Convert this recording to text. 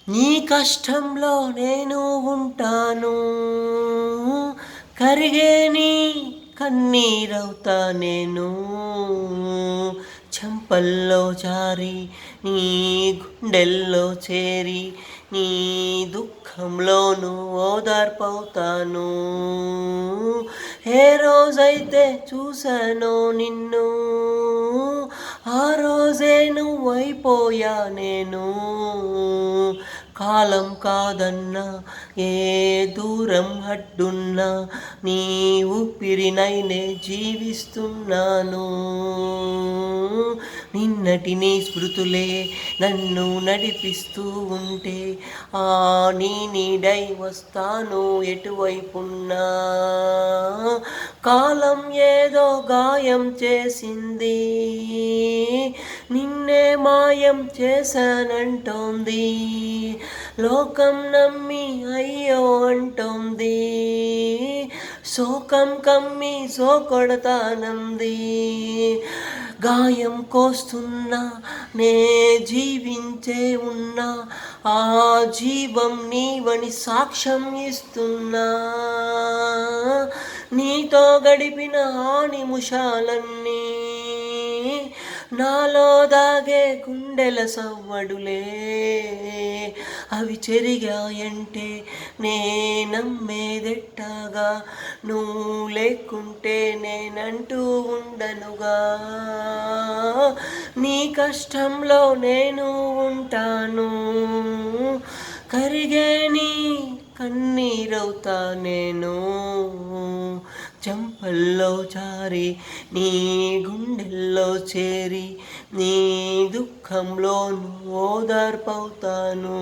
నీ కష్టంలో నేను ఉంటాను, కరిగే నీ కన్నీరవుతా నేను. చెంపల్లో జారి నీ గుండెల్లో చేరి నీ దుఃఖంలోనూ ఓదార్పవుతాను. ఏ రోజైతే చూశానో నిన్ను, ఆ రోజే నువ్వైపోయా నేను. కాలం కాదన్నా ఏ దూరం అడ్డున్నా నీ ఊపిరినైనే జీవిస్తున్నాను. నిన్నటి నీ స్మృతులే నన్ను నడిపిస్తూ ఉంటే ఆ నీ నీడై వస్తాను ఎటువైపున్నా. కాలం ఏదో గాయం చేసింది, నిన్నే మాయం చేశానంటోంది. లోకం నమ్మి అయ్యో అంటోంది, శోకం కమ్మి సోకొడతానంది. గాయం కోస్తున్నా నే జీవించే ఉన్నా, ఆ జీవం నీవని సాక్ష్యం ఇస్తున్నా. నీతో గడిపిన ఆ నిమిషాలన్నీ నాలో దాగే గుండెల సవ్వడులే. అవి చెరిగాయంటే నే నమ్మేదెట్టాగా, నువ్వు లేకుంటే నేనంటూ ఉండనుగా. నీ కష్టంలో నేను ఉంటాను, కరిగే నీ కన్నీరవుతా నేను. చెంపల్లో జారి నీ గుండెల్లో చేరి నీ దుఃఖంలో ఓదార్పవుతాను.